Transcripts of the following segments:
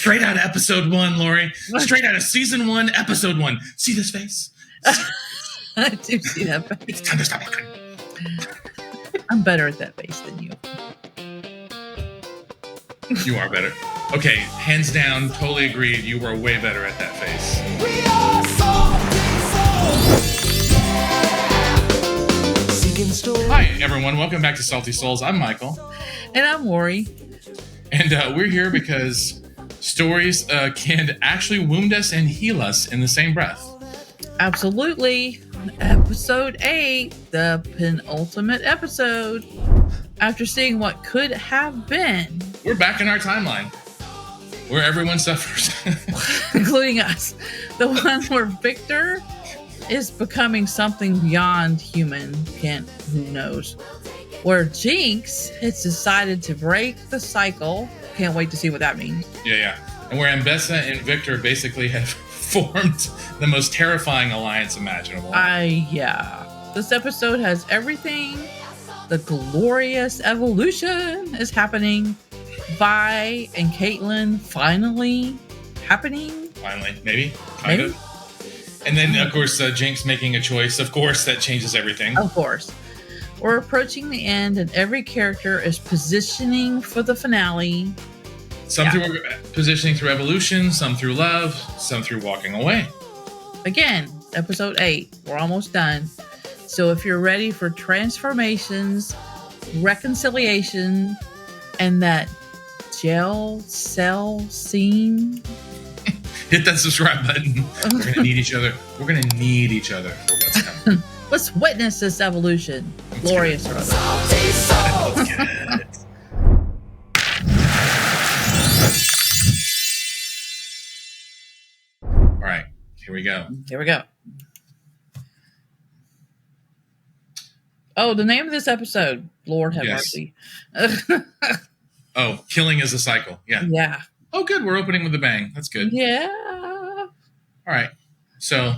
Straight out of episode 1, Lori. Straight out of season 1, episode 1. See this face? I do see that face. It's time to stop looking. I'm better at that face than you. You are better. Okay, hands down, totally agreed. You were way better at that face. We are Salty Souls. Hi, everyone. Welcome back to Salty Souls. I'm Michael. And I'm Lori. And we're here because stories can actually wound us and heal us in the same breath. Absolutely. Episode 8, the penultimate episode. After seeing what could have been. We're back in our timeline where everyone suffers. Including us. The one where Viktor is becoming something beyond human. Who knows? Where Jinx has decided to break the cycle. Can't wait to see what that means. Yeah. And where Ambessa and Viktor basically have formed the most terrifying alliance imaginable. Yeah. This episode has everything. The glorious evolution is happening. Vi and Caitlyn finally happening. Finally, maybe, kind of. And then, of course, Jinx making a choice. Of course, that changes everything. Of course. We're approaching the end, and every character is positioning for the finale. Some through positioning through evolution, some through love, some through walking away. Again, episode 8. We're almost done. So if you're ready for transformations, reconciliation, and that jail cell scene, hit that subscribe button. We're going to need each other. We're going to need each other for what's coming. Let's witness this evolution. Glorious, brother. Let's get it. All right, here we go. Here we go. Oh, the name of this episode, Lord have mercy. Oh, killing is a cycle. Yeah. Yeah. Oh, good. We're opening with a bang. That's good. Yeah. All right. So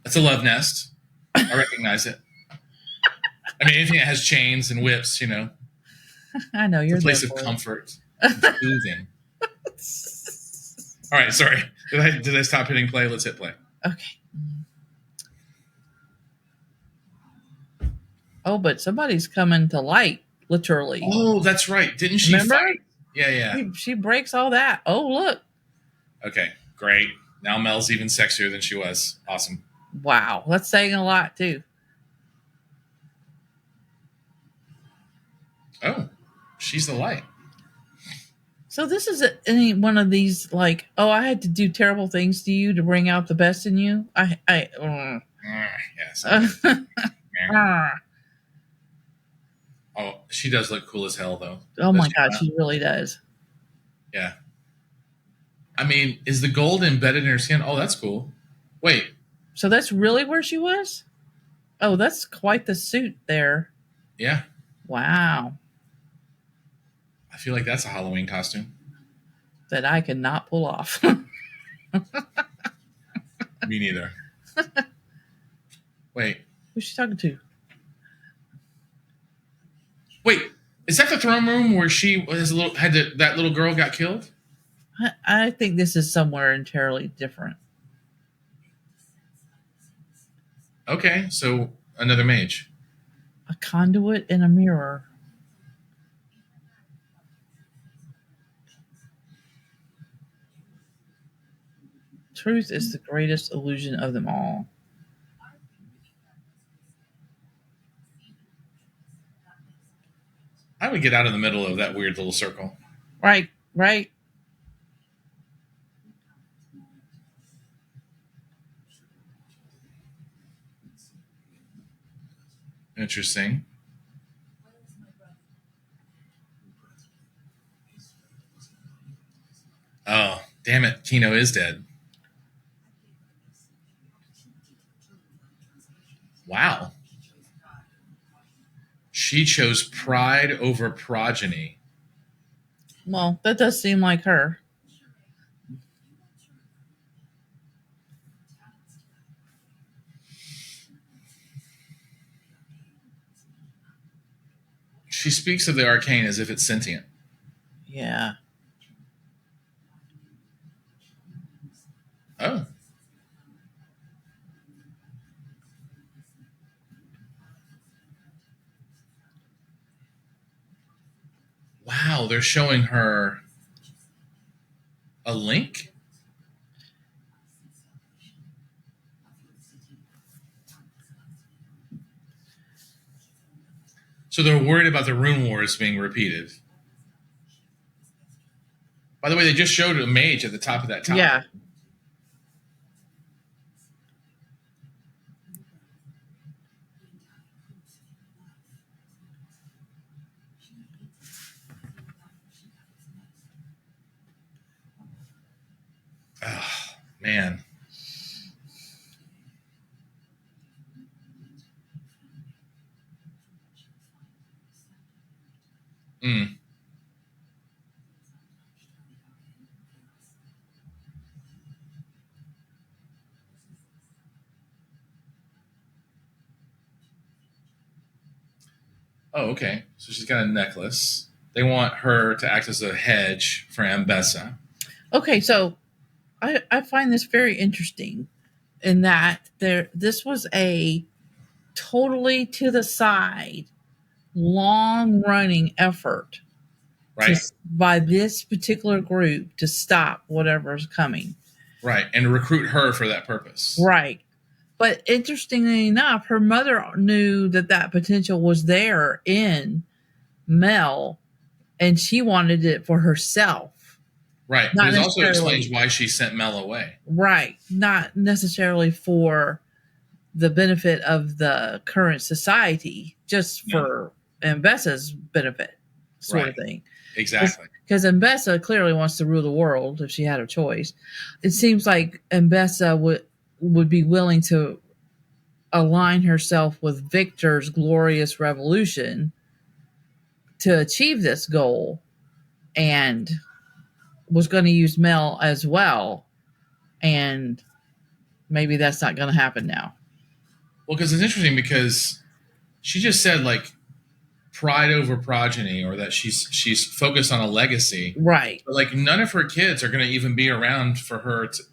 it's a love nest. I recognize it. I mean, anything that has chains and whips, you know. I know you're a place of comfort, soothing. All right. Sorry. Did I stop hitting play? Let's hit play. Okay. Oh, but somebody's coming to light, literally. Oh, that's right. Didn't she fight? Yeah. She breaks all that. Oh, look. Okay, great. Now Mel's even sexier than she was. Awesome. Wow, that's saying a lot, too. Oh, she's the light. So this is any one of these, like, oh, I had to do terrible things to you to bring out the best in you? Yes. Oh, she does look cool as hell, though. Oh my God, she really does. Yeah. I mean, is the gold embedded in her skin? Oh, that's cool. Wait. So that's really where she was? Oh, that's quite the suit there. Yeah. Wow. I feel like that's a Halloween costume. That I cannot pull off. Me neither. Wait. Who's she talking to? Wait, is that the throne room where she was that little girl got killed? I think this is somewhere entirely different. Okay, so another mage. A conduit and a mirror. Truth is the greatest illusion of them all. I would get out of the middle of that weird little circle. Right. Interesting. Oh, damn it. Kino is dead. Wow. She chose pride over progeny. Well, that does seem like her. She speaks of the arcane as if it's sentient. Yeah. Oh. Wow, they're showing her a link? So they're worried about the Rune Wars being repeated. By the way, they just showed a mage at the top of that tower. Yeah. Oh, man. Mm. Oh, okay. So she's got a necklace. They want her to act as a hedge for Ambessa. Okay, so I find this very interesting in that this was a totally to the side, long running effort Right. by this particular group to stop whatever's coming. Right. And recruit her for that purpose. Right. But interestingly enough, her mother knew that potential was there in Mel, and she wanted it for herself. Right. Not but it also necessarily- explains why she sent Mel away. Right. Not necessarily for the benefit of the current society, just for Ambessa's benefit, sort of thing. Exactly. Because Ambessa clearly wants to rule the world if she had a choice. It seems like Ambessa would be willing to align herself with Viktor's glorious revolution to achieve this goal, and was going to use Mel as well. And maybe that's not going to happen now. Well, because it's interesting because she just said like pride over progeny, or that she's focused on a legacy. Right. But like none of her kids are going to even be around for her to.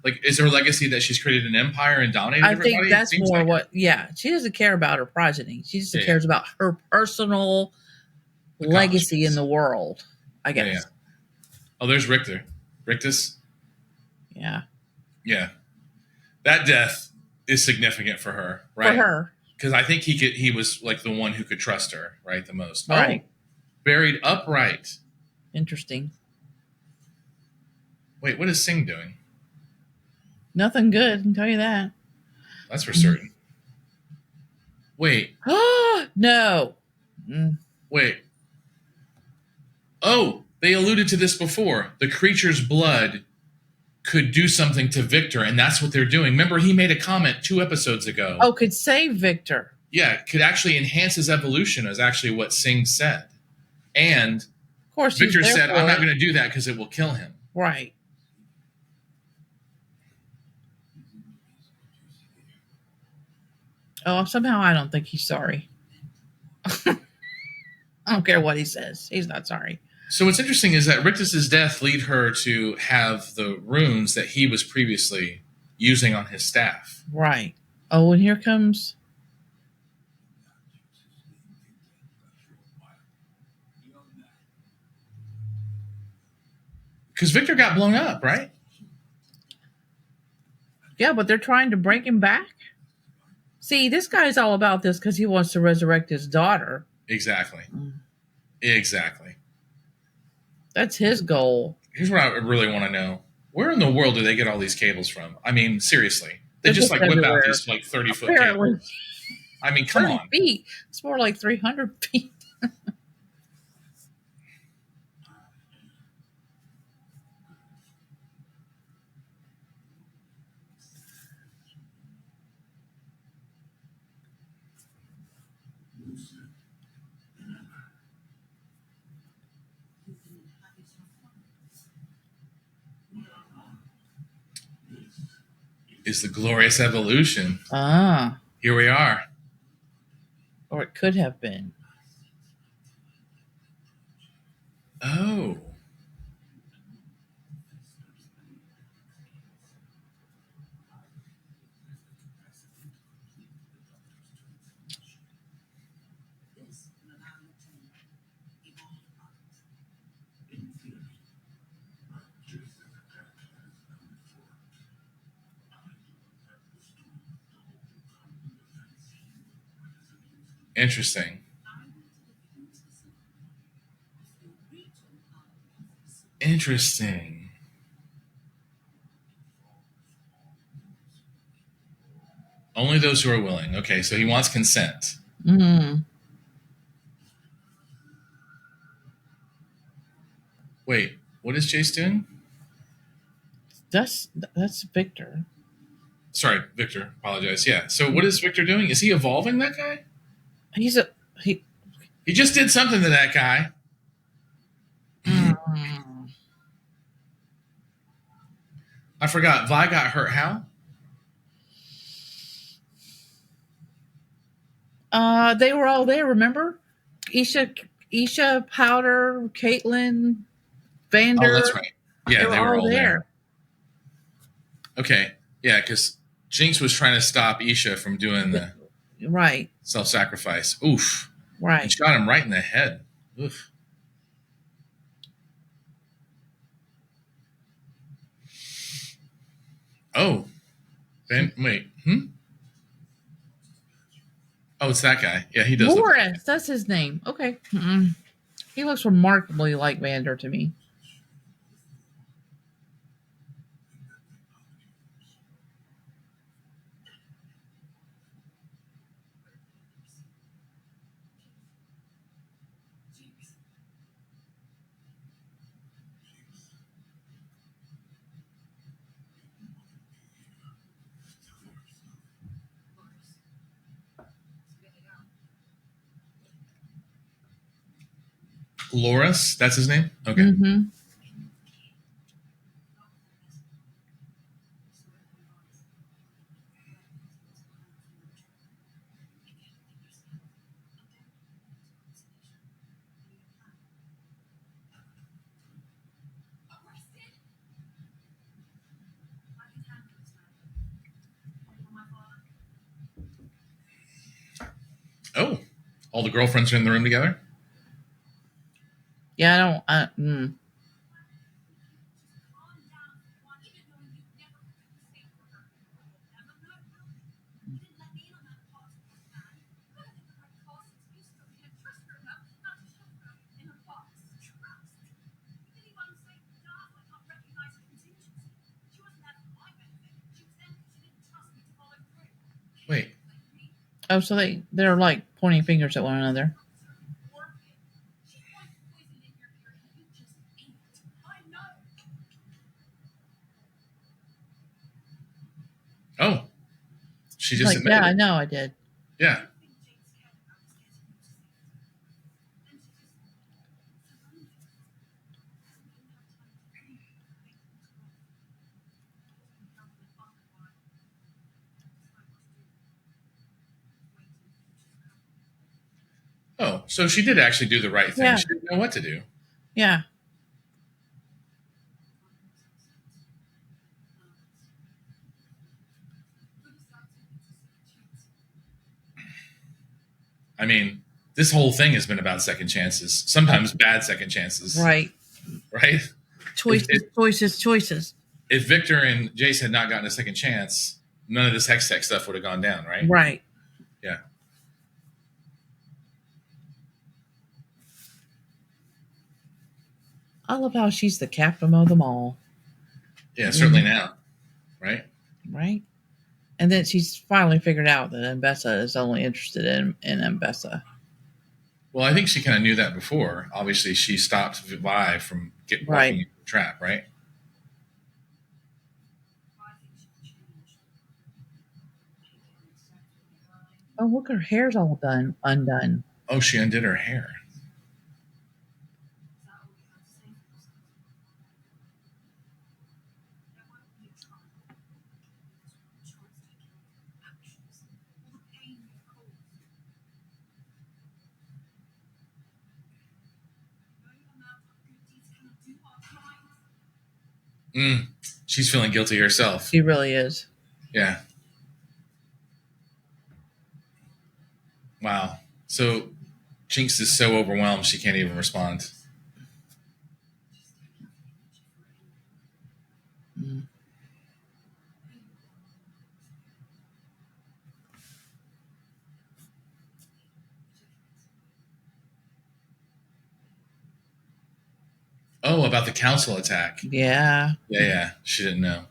Like, is her legacy that she's created an empire and dominated everybody? I think that's more like what. Yeah, she doesn't care about her progeny. She just cares about her personal legacy in the world, I guess. Yeah. Oh, there's Richter. Rictus? Yeah. Yeah. That death is significant for her, right? For her. Because I think he was like the one who could trust her, right, the most. Right. Oh, buried upright. Interesting. Wait, what is Singh doing? Nothing good, I can tell you that. That's for certain. Wait. No. Wait. Oh, they alluded to this before. The creature's blood could do something to Viktor, and that's what they're doing. Remember, he made a comment 2 episodes ago. Oh, could save Viktor. Yeah, could actually enhance his evolution, is actually what Singh said. And of course, Viktor said, I'm not going to do that because it will kill him. Right. Oh, somehow I don't think he's sorry. I don't care what he says. He's not sorry. So what's interesting is that Rictus's death lead her to have the runes that he was previously using on his staff. Right. Oh, and here comes... Because Viktor got blown up, right? Yeah, but they're trying to bring him back. See, this guy's all about this because he wants to resurrect his daughter. Exactly. Exactly. That's his goal. Here's what I really want to know. Where in the world do they get all these cables from? I mean, seriously. They just like whip out these like 30-foot cables. I mean, come on. Feet. It's more like 300 feet. Is the glorious evolution. Ah. Here we are. Or it could have been. Oh. Interesting. Interesting. Only those who are willing. Okay, so he wants consent. Mm. Wait, what is Jace doing? That's Viktor. Sorry, Viktor. Apologize. Yeah. So what is Viktor doing? Is he evolving that guy? He He just did something to that guy. mm. I forgot. Vi got hurt. How? They were all there, remember? Isha, Powder, Caitlyn, Vander. Oh, that's right. Yeah, they were all there. Okay. Yeah, because Jinx was trying to stop Isha from doing the right self-sacrifice. Oof. Right. He shot him right in the head. Oof. Oh. Wait. Oh, it's that guy. Yeah, he does. Morris, that's his name. Okay. Mm-mm. He looks remarkably like Vander to me. Loris, that's his name? Okay. Mm-hmm. Oh, all the girlfriends are in the room together? Yeah, I don't. Wait. Oh, so they're like pointing fingers at one another. Oh. She just like, admitted yeah, it. I know I did. Yeah. Oh, so she did actually do the right thing. Yeah. She didn't know what to do. Yeah. I mean, this whole thing has been about second chances. Sometimes bad second chances. Right. Right? Choices. If Viktor and Jace had not gotten a second chance, none of this Hextech stuff would have gone down, right? Right. Yeah. I love how she's the captain of them all. Yeah, certainly now. Right? Right. And then she's finally figured out that Ambessa is only interested in Ambessa. Well, I think she kind of knew that before. Obviously, she stopped Vi from walking into the trap, right? Oh, look, her hair's all undone. Oh, she undid her hair. She's feeling guilty herself. She really is. Yeah. Wow. So Jinx is so overwhelmed she can't even respond. Mm. Oh, about the council attack. Yeah. Yeah. She didn't know.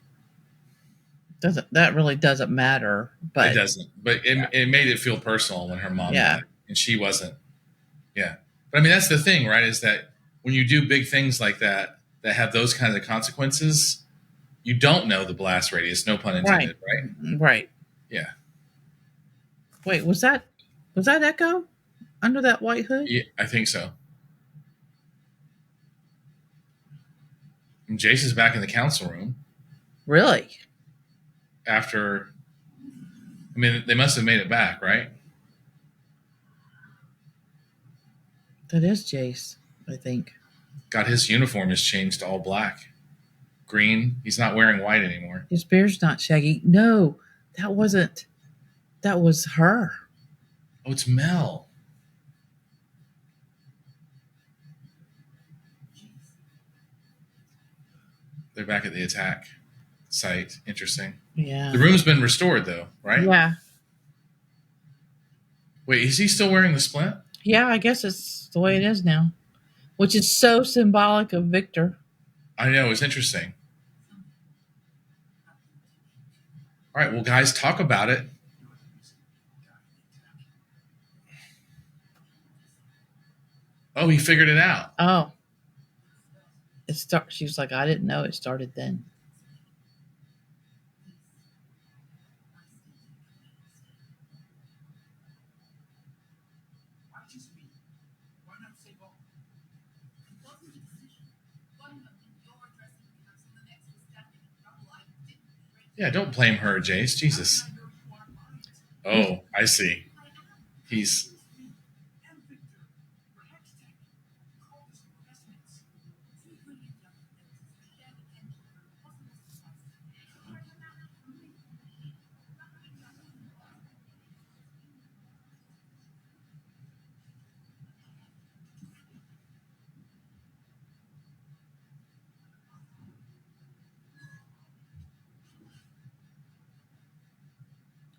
That really doesn't matter, but It doesn't. But it made it feel personal when her mom died, and she wasn't. Yeah. But I mean, that's the thing, right? Is that when you do big things like that have those kinds of consequences, you don't know the blast radius. No pun intended, right? Right. Yeah. Wait, was that Echo under that white hood? Yeah, I think so. And Jace is back in the council room. Really? After, I mean, they must have made it back, right? That is Jace, I think. God, his uniform is changed to all black. Green. He's not wearing white anymore. His beard's not shaggy. No, that wasn't. That was her. Oh, it's Mel. They're back at the attack site. Interesting. Yeah. The room's been restored, though, right? Yeah. Wait, is he still wearing the splint? Yeah, I guess it's the way it is now, which is so symbolic of Viktor. I know. It's interesting. All right, well, guys, talk about it. Oh, he figured it out. Oh. She was like, I didn't know it started then. Yeah, don't blame her, Jace. Jesus. Oh, I see. He's...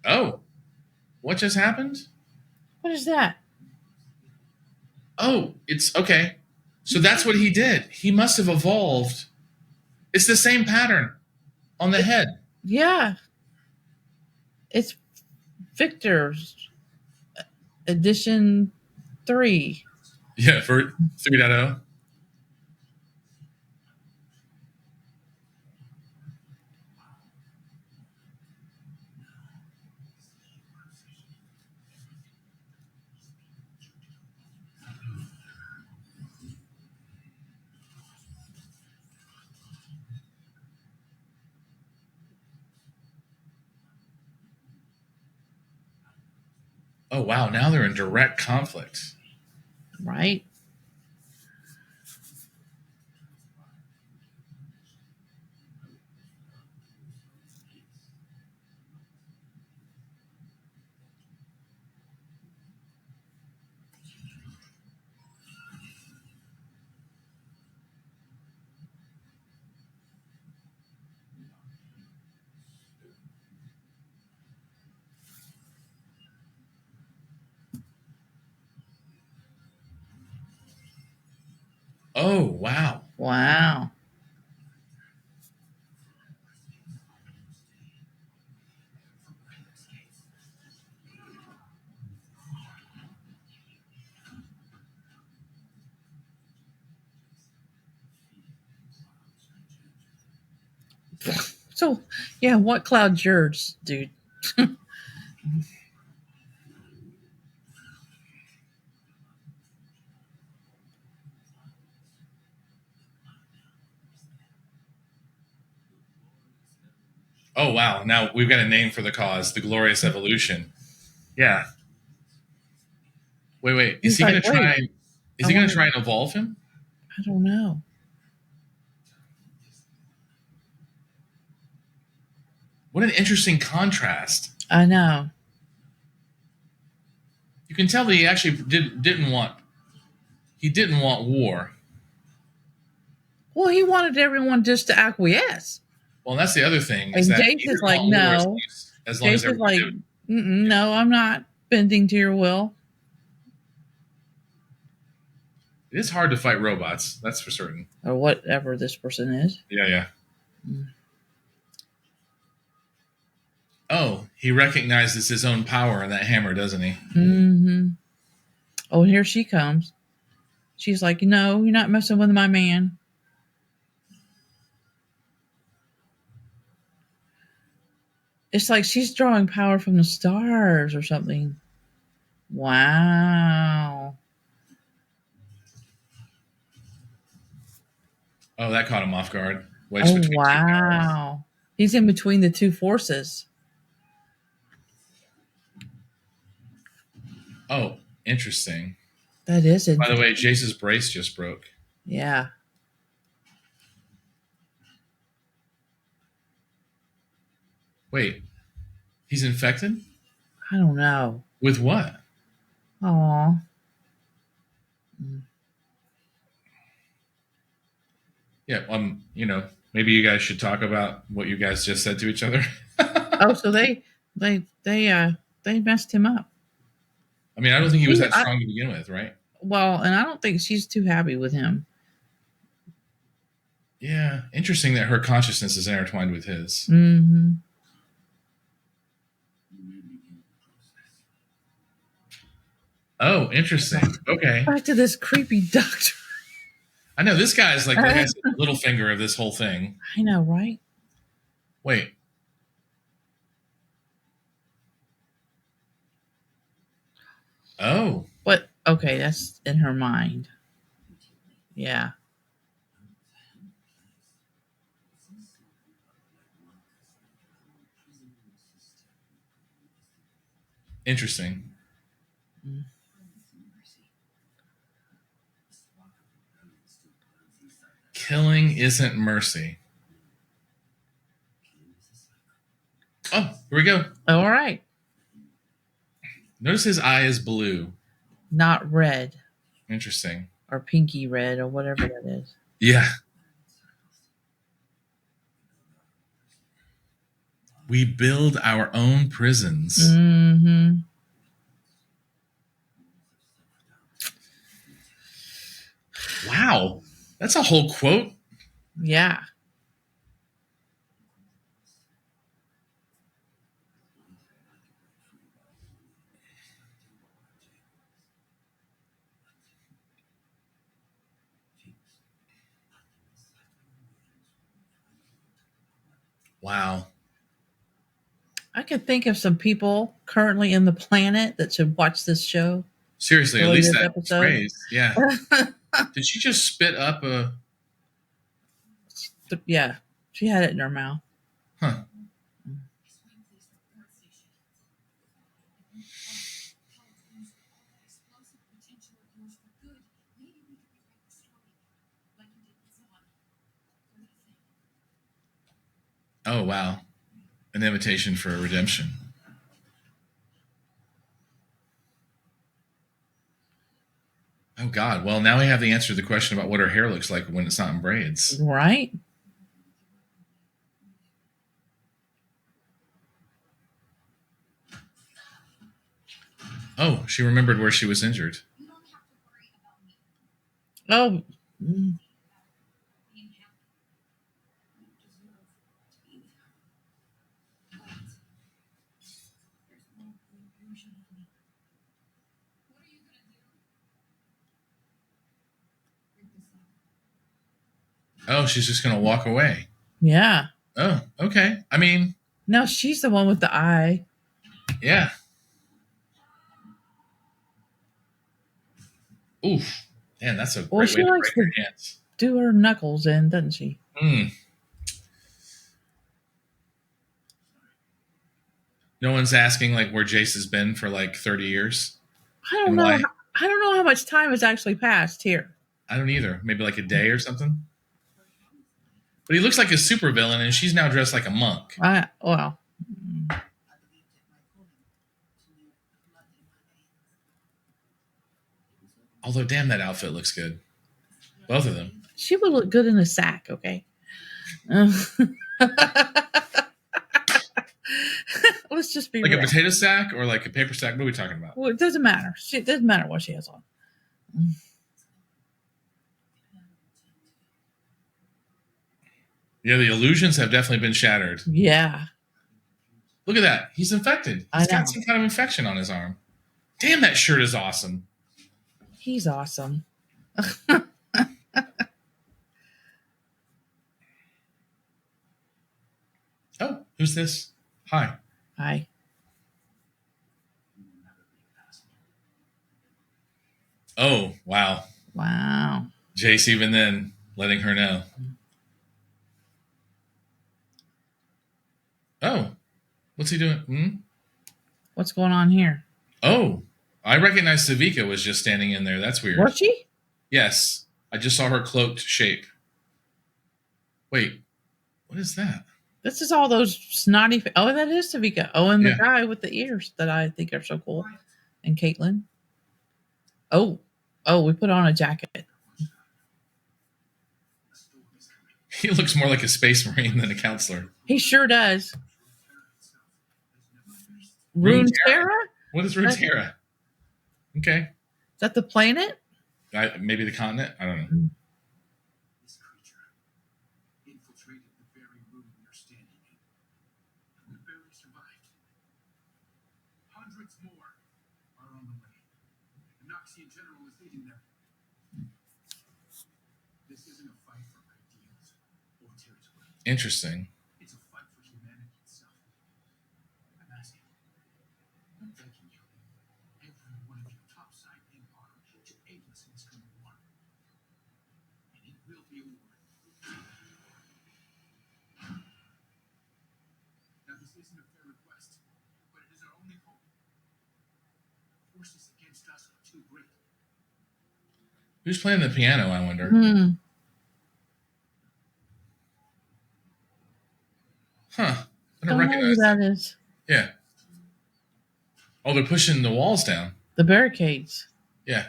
Oh, what just happened? What is that? Oh, it's okay. So that's what he did. He must have evolved. It's the same pattern on the head. Yeah. It's Viktor's edition 3. Yeah, for 3.0. Oh, wow. Now they're in direct conflict. Right? Oh, wow. Wow. So, yeah, what cloud's yours, dude? Oh, wow. Now we've got a name for the cause, the Glorious Evolution. Yeah. Wait. Is he going to try? Is he going to try and evolve him? I don't know. What an interesting contrast. I know. You can tell that he actually didn't want war. Well, he wanted everyone just to acquiesce. Well, that's the other thing. And Jace is like, no. As long as everyone like, no, I'm not bending to your will. It is hard to fight robots. That's for certain. Or whatever this person is. Yeah. Oh, he recognizes his own power in that hammer, doesn't he? Mm-hmm. Oh, here she comes. She's like, no, you're not messing with my man. It's like she's drawing power from the stars or something. Wow. Oh, that caught him off guard. Oh, wow. He's in between the two forces. Oh, interesting. That is interesting. By the way, Jace's brace just broke. Yeah. Wait, he's infected? I don't know. With what? Aw. Yeah, maybe you guys should talk about what you guys just said to each other. Oh, so they messed him up. I mean, I don't think he was that strong to begin with, right? Well, and I don't think she's too happy with him. Yeah, interesting that her consciousness is intertwined with his. Mm-hmm. Oh, interesting. Okay. Back to this creepy doctor. I know, this guy is like I said, the little finger of this whole thing. I know, right? Wait. Oh. But, okay, that's in her mind. Yeah. Interesting. Killing isn't mercy. Oh, here we go. All right. Notice his eye is blue. Not red. Interesting. Or pinky red or whatever that is. Yeah. We build our own prisons. Mm-hmm. Wow. That's a whole quote. Yeah. Wow. I could think of some people currently in the planet that should watch this show. Seriously, at least that phrase. Yeah. Did she just spit up a... Yeah. She had it in her mouth. Huh. Oh, wow. An invitation for a redemption. Oh, God. Well, now we have the answer to the question about what her hair looks like when it's not in braids. Right. Oh, she remembered where she was injured. Oh. Oh, she's just going to walk away. Yeah. Oh, okay. I mean... No, she's the one with the eye. Yeah. Oof. Man, that's a great way to break her hands. Do her knuckles in, doesn't she? No one's asking like where Jace has been for like 30 years. I don't know. I don't know how much time has actually passed here. I don't either. Maybe like a day or something. But he looks like a supervillain, and she's now dressed like a monk. Well. Although, damn, that outfit looks good. Both of them. She would look good in a sack, okay? Let's just be like real. A potato sack or like a paper sack? What are we talking about? Well, it doesn't matter. It doesn't matter what she has on. Yeah, the illusions have definitely been shattered. Yeah. Look at that. He's infected. He's got some kind of infection on his arm. Damn, that shirt is awesome. He's awesome. Oh, who's this? Hi. Hi. Oh, wow. Wow. Jace, even then, letting her know. Oh, what's he doing? Hmm? What's going on here? Oh, I recognize Savika was just standing in there. That's weird. Was she? Yes. I just saw her cloaked shape. Wait, what is that? This is all those snotty. Oh, that is Savika. Oh, and the guy with the ears that I think are so cool. And Caitlyn. Oh, we put on a jacket. He looks more like a space marine than a counselor. He sure does. Runeterra? What is Runeterra? Okay. Is that the planet? Maybe the continent? I don't know. This creature infiltrated the very room you're standing in. We barely survived. Hundreds more are on the way. The Noxian general is leading them. This isn't a fight for ideals or territory. Interesting. It's a fight for humanity itself. I'm asking. I'm thanking you. Every one of you topside empire to aid us in this coming war. And it will be a war. Now this isn't a fair request, but it is our only hope. The forces against us are too great. Who's playing the piano, I wonder? Huh. I don't recognize that is. Yeah. Oh, they're pushing the walls down. The barricades. Yeah.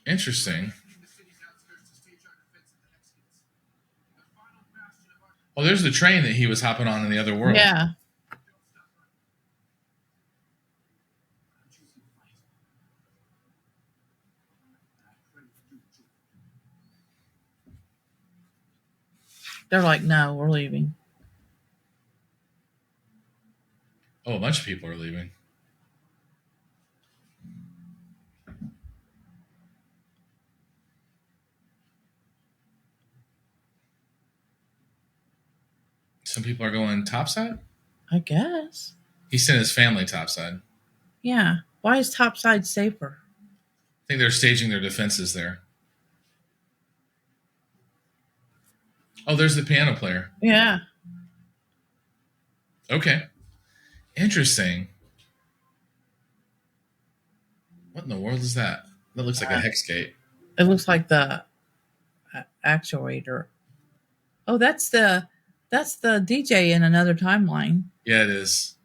Interesting. Oh, there's the train that he was hopping on in the other world. Yeah. They're like, no, we're leaving. Oh, a bunch of people are leaving. Some people are going topside? I guess. He sent his family topside. Yeah. Why is topside safer? I think they're staging their defenses there. Oh, there's the piano player. Yeah. Okay. Interesting. What in the world is that? That looks like a hex gate. It looks like the actuator. Oh, that's the DJ in another timeline. Yeah, it is.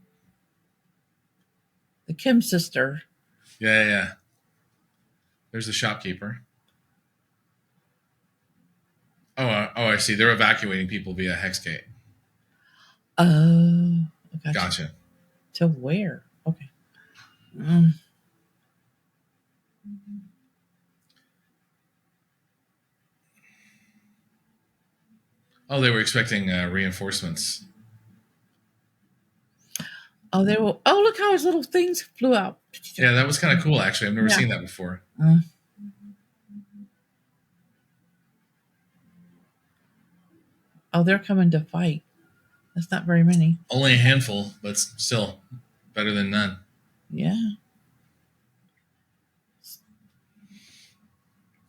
The Kim sister. Yeah. There's the shopkeeper. Oh, I see. They're evacuating people via hex gate. Oh, gotcha. To where? Okay. Oh, they were expecting reinforcements. Oh, they were. Oh, look how his little things flew out. Yeah, that was kind of cool, actually. I've never seen that before. Oh, they're coming to fight. That's not very many. Only a handful, but still better than none. Yeah.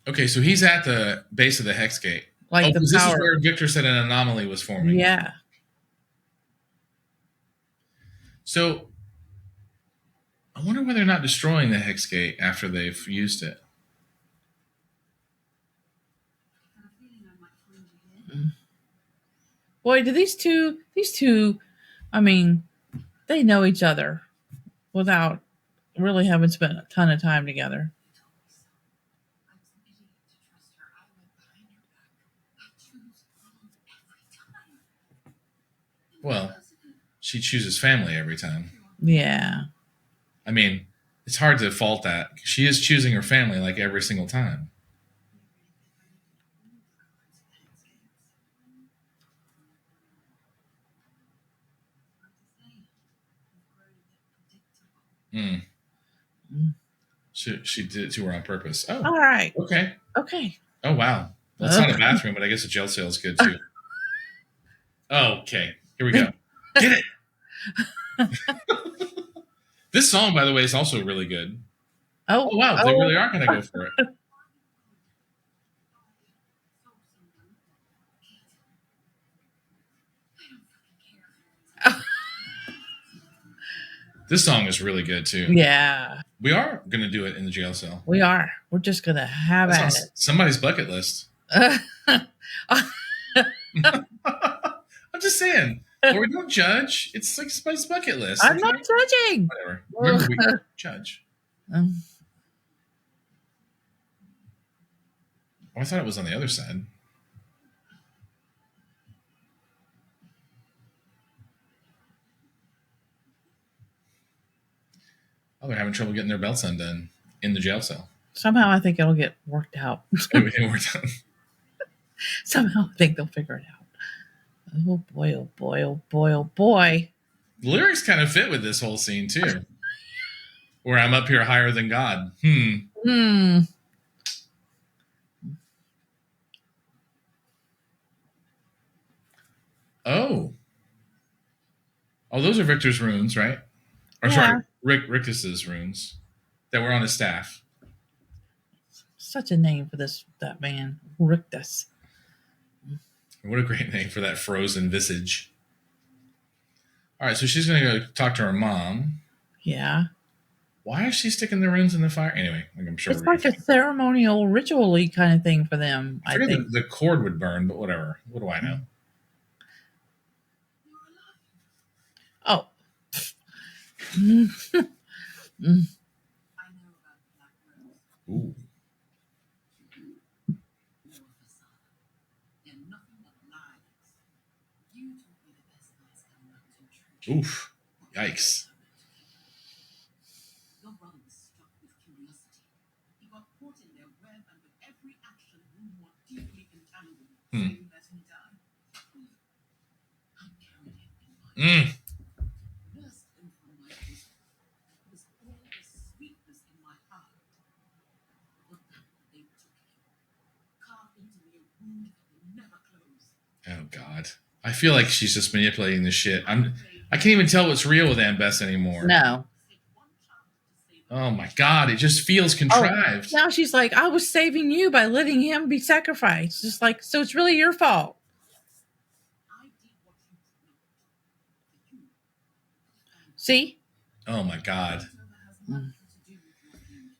Okay, so he's at the base of the hex gate. Like the this power. Is where Viktor said an anomaly was forming. Yeah. So I wonder why they're not destroying the hex gate after they've used it. Boy, do these two, I mean, they know each other without really having spent a ton of time together. Well, she chooses family every time. Yeah. I mean, it's hard to fault that. She is choosing her family like every single time. Mm. She did it to her on purpose. Oh, all right. Okay. Okay. Oh, wow. Well, it's not a bathroom, but I guess a jail cell is good too. Okay, here we go. Get it. This song, by the way, is also really good. Oh, wow. They really are going to go for it. This song is really good too. Yeah. We are going to do it in the jail cell. We are. We're just going to have at it. Somebody's bucket list. I'm just saying. Or we don't judge. It's like somebody's bucket list. I'm not judging. Whatever. Remember, we judge. Oh, I thought it was on the other side. Oh, they're having trouble getting their belts undone in the jail cell. Somehow I think it'll get worked out. Somehow I think they'll figure it out. Oh boy, oh boy, oh boy, oh boy. The lyrics kind of fit with this whole scene too. Where I'm up here higher than God. Oh, those are Viktor's runes, right? Or sorry, Rictus's runes that were on his staff. Such a name for that man, Rictus. What a great name for that frozen visage. All right, so she's going to go talk to her mom. Yeah. Why is she sticking the runes in the fire? Anyway, I'm sure it's like a ceremonial, ritual-y kind of thing for them. I think the cord would burn, but whatever. What do I know? Oh. Ooh. Oof. Yikes. Your brother was struck with curiosity. He got caught in their web, and with every action grew more deeply entangled, saying that he died. I carried him in my nursed him from my bosom. It was all the sweetness in my heart. But that they took him, carved into me a wound that will never close. Oh, God. I feel like she's just manipulating the shit. I can't even tell what's real with Ambessa anymore. No. Oh my God, it just feels contrived. Now she's like, I was saving you by letting him be sacrificed. Just like, so it's really your fault. See? Oh my God.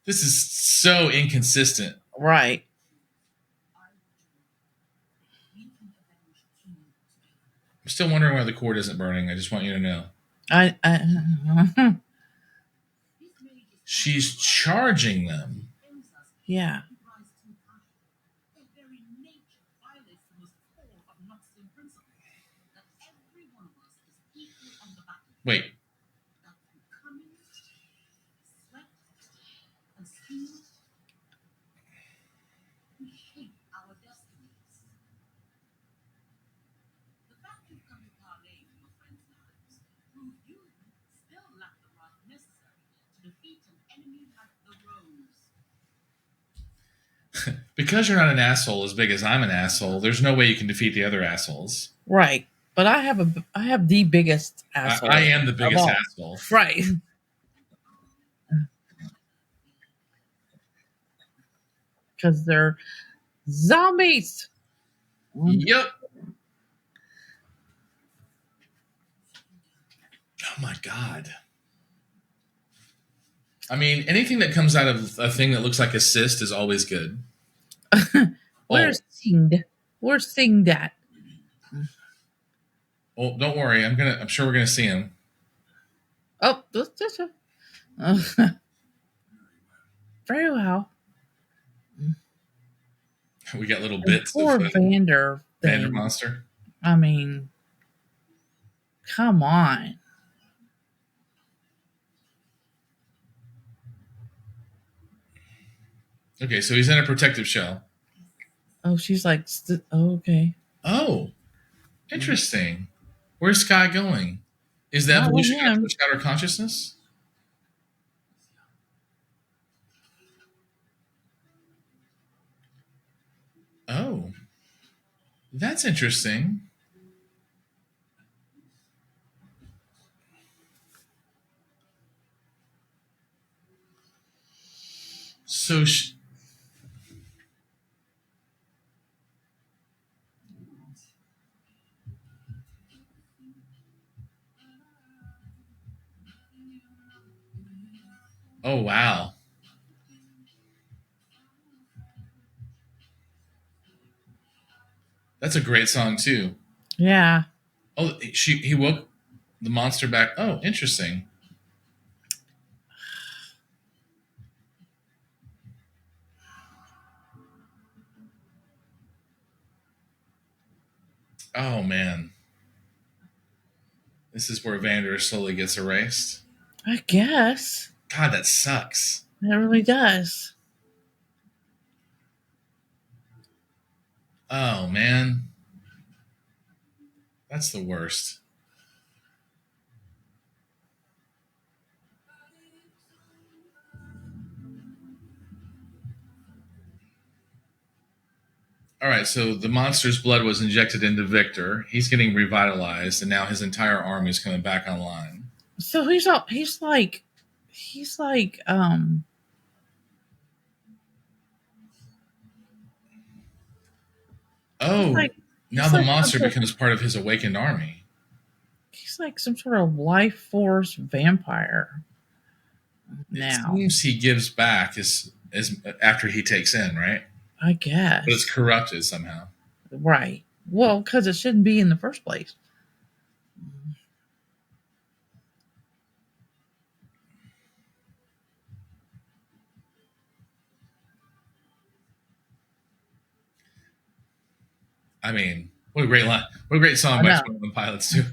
This is so inconsistent. Right. I'm still wondering why the cord isn't burning. I just want you to know. She's charging them. Yeah. Wait. Because you're not an asshole as big as I'm an asshole, there's no way you can defeat the other assholes. Right. But I have the biggest asshole. I am the biggest asshole. Right. Because they're zombies. Yep. Oh my God. I mean, anything that comes out of a thing that looks like a cyst is always good. We're seeing that. Oh, don't worry. I'm sure we're gonna see him. Oh, very well. We got little bits poor of Vander monster. I mean, come on. Okay, so he's in a protective shell. Oh, she's like, okay. Oh, interesting. Where's Sky going? Is the Not with evolution going to him. push out her consciousness? Oh, that's interesting. So, oh wow, that's a great song too. Yeah. Oh, he woke the monster back. Oh, interesting. Oh man, this is where Vander slowly gets erased. I guess. God, that sucks. It really does. Oh man, that's the worst. All right, so the monster's blood was injected into Viktor. He's getting revitalized, and now his entire army is coming back online. So he's like Oh, like, now the like monster becomes part of his awakened army. He's like some sort of life force vampire. Now It seems he gives back as after he takes in, right? I guess. But it's corrupted somehow. Right. Well, because it shouldn't be in the first place. I mean, what a great line. What a great song by 21 Pilots, too.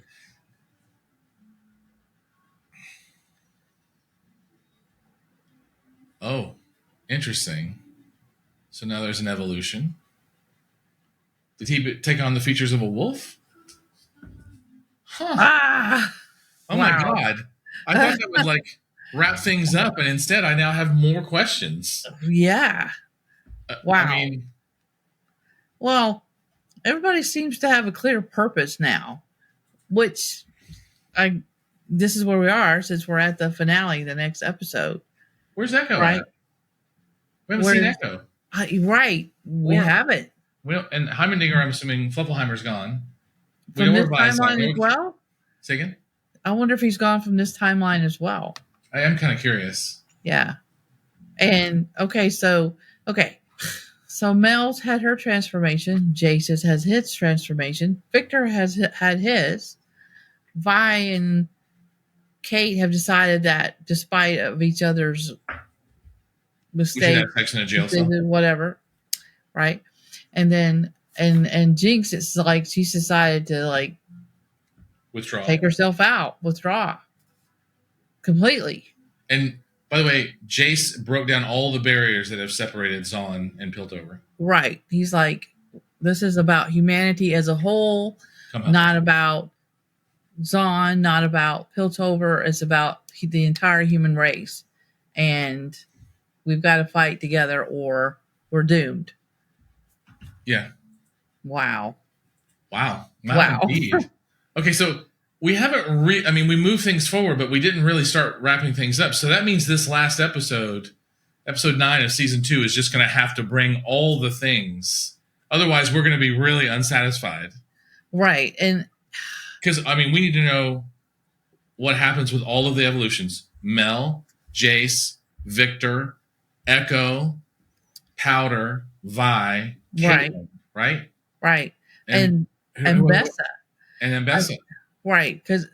Oh, interesting. So now there's an evolution. Did he take on the features of a wolf? Huh. Ah! Oh wow. My God. I thought that would like wrap things up, and instead I now have more questions. Yeah. Wow. I mean, well, everybody seems to have a clear purpose now, which this is where we are since we're at the finale, the next episode. Where's Echo right? at? We haven't seen Echo. Right. We haven't. We don't, and Heimendinger, I'm assuming Fluffleheimer's gone. We from this timeline as well? Say again? I wonder if he's gone from this timeline as well. I am kind of curious. Yeah. And so Mel's had her transformation. Jace has his transformation. Viktor has had his. Vi and Kate have decided that despite of each other's mistakes, sex in a jail cell, whatever, right? And then and Jinx, it's like she's decided to like withdraw, take herself out, withdraw completely. And by the way, Jace broke down all the barriers that have separated Zaun and Piltover. Right. He's like, this is about humanity as a whole, not about Zaun, not about Piltover. It's about the entire human race. And we've got to fight together or we're doomed. Yeah. Wow. Indeed. Okay, so we haven't we moved things forward, but we didn't really start wrapping things up. So that means this last episode, episode 9 of season 2, is just going to have to bring all the things. Otherwise, we're going to be really unsatisfied. Right. And because, we need to know what happens with all of the evolutions. Mel, Jace, Viktor, Echo, Powder, Vi, Caitlyn, right? Right. And Ambessa. And Ambessa. Right. Because,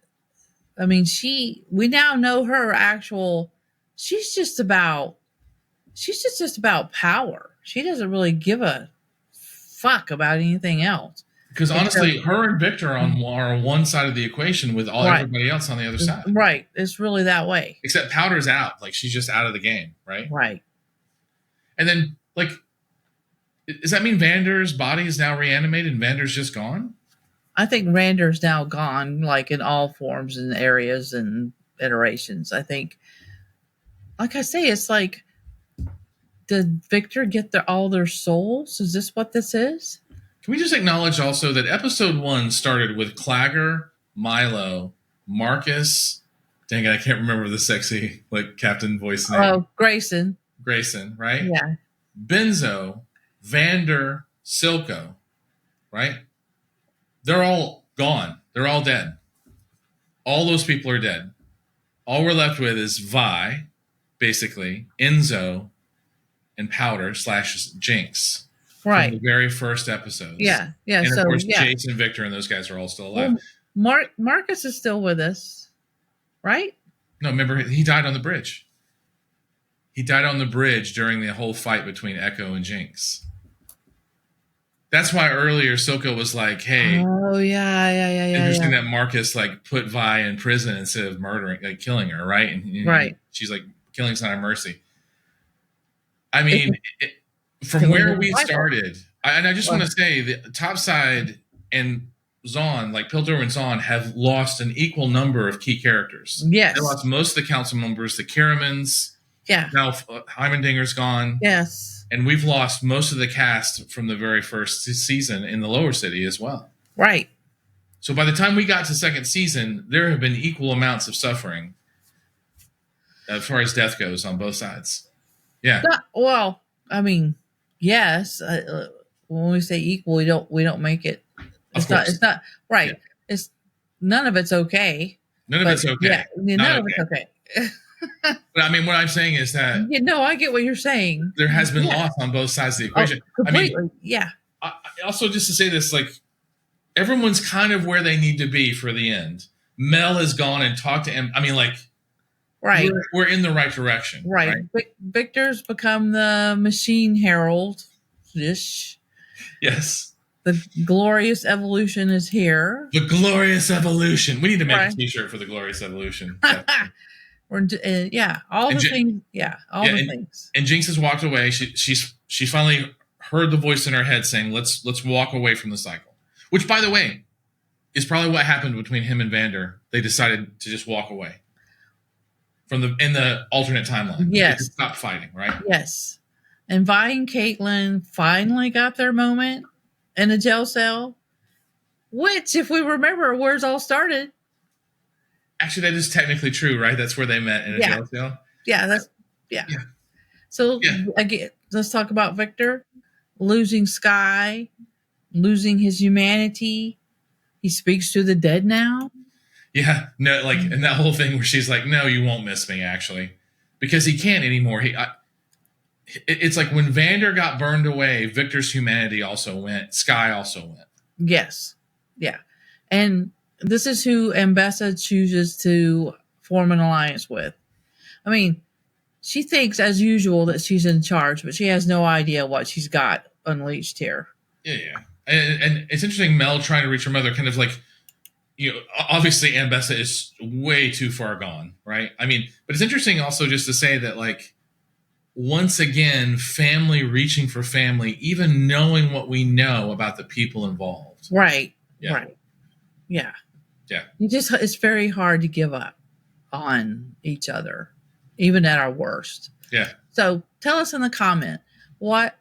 we now know her actual, she's just about power. She doesn't really give a fuck about anything else. Because honestly, her and Viktor are on one side of the equation with everybody else on the other side. Right. It's really that way. Except Powder's out. Like, she's just out of the game, right? Right. And then like, does that mean Vander's body is now reanimated and Vander's just gone? I think Vander's now gone, like in all forms and areas and iterations. I think, like I say, it's like, did Viktor get all their souls? Is this what this is? Can we just acknowledge also that episode 1 started with Clagger, Milo, Marcus. Dang it, I can't remember the sexy captain voice name. Oh, Grayson. Grayson, right? Yeah. Benzo, Vander, Silco, right? They're all gone. They're all dead. All those people are dead. All we're left with is Vi, basically, Enzo, and Powder / Jinx. Right. From the very first episodes. Yeah. And of course, Jace and Viktor and those guys are all still alive. Well, Marcus is still with us, right? No, remember, he died on the bridge. He died on the bridge during the whole fight between Echo and Jinx. That's why earlier Silco was like, hey. Oh, yeah. Interesting that Marcus put Vi in prison instead of murdering, killing her, right? And right. She's like, killing's not a mercy. I mean, from where we started, and I just want to say the Topside and Zaun, Piltover and Zaun, have lost an equal number of key characters. Yes. They lost most of the council members, the Kiramans. Yeah. Now Heimerdinger's gone. Yes. And we've lost most of the cast from the very first season in the lower city as well. Right. So by the time we got to second season, there have been equal amounts of suffering as far as death goes on both sides. Yeah. Well, I mean, yes. When we say equal, we don't make it. It's not right. Yeah. It's none of it's okay. None of it's okay. Yeah, none of it's okay. But I mean, what I'm saying is that I get what you're saying. There has been loss on both sides of the equation. Completely. I mean, yeah. I also, just to say this, everyone's kind of where they need to be for the end. Mel has gone and talked to him. I mean, right. We're in the right direction. Right. Viktor's become the Machine Herald. Yes. The glorious evolution is here. The glorious evolution. We need to make a T-shirt for the glorious evolution. All the things. And Jinx has walked away. She finally heard the voice in her head saying, "Let's walk away from the cycle." Which, by the way, is probably what happened between him and Vander. They decided to just walk away in the alternate timeline. Yes, they stopped fighting. Right. Yes, and Vi and Caitlyn finally got their moment in a jail cell, which, if we remember, where it all started. Actually, that is technically true, right? That's where they met, in a jail cell. Yeah, So again, let's talk about Viktor losing Sky, losing his humanity. He speaks to the dead now. Yeah, no, and that whole thing where she's like, "No, you won't miss me," actually, because he can't anymore. It's like when Vander got burned away, Viktor's humanity also went. Sky also went. Yes, yeah, and this is who Ambessa chooses to form an alliance with. I mean, she thinks, as usual, that she's in charge, but she has no idea what she's got unleashed here. Yeah. And it's interesting, Mel trying to reach her mother, kind of obviously Ambessa is way too far gone, right? I mean, but it's interesting also just to say that, once again, family reaching for family, even knowing what we know about the people involved. Right. Yeah. Right. Yeah. Yeah. It's very hard to give up on each other, even at our worst. Yeah. So tell us in the comment what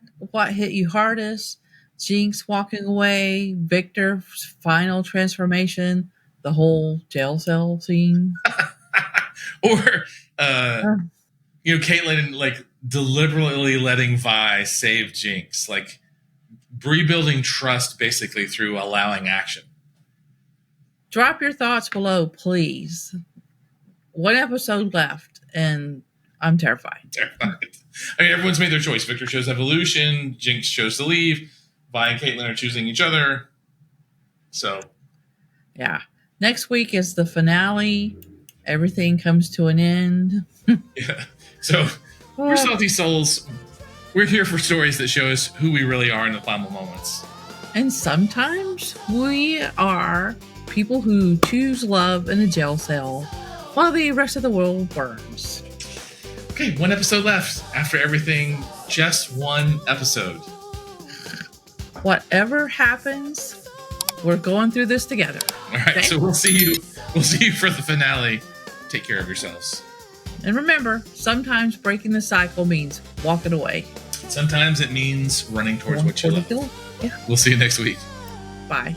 hit you hardest. Jinx walking away, Viktor's final transformation, the whole jail cell scene. Or Caitlyn deliberately letting Vi save Jinx, rebuilding trust basically through allowing action. Drop your thoughts below, please. One episode left, and I'm terrified. I mean, everyone's made their choice. Viktor chose evolution. Jinx chose to leave. Vi and Caitlyn are choosing each other. So, yeah. Next week is the finale. Everything comes to an end. Yeah. So, we're Salty Souls. We're here for stories that show us who we really are in the final moments. And sometimes we are people who choose love in a jail cell while the rest of the world burns. Okay, one episode left. After everything, just one episode. Whatever happens, we're going through this together. All right, okay? So we'll see you for the finale. Take care of yourselves. And remember, sometimes breaking the cycle means walking away. Sometimes it means running towards what you love. Yeah. We'll see you next week. Bye.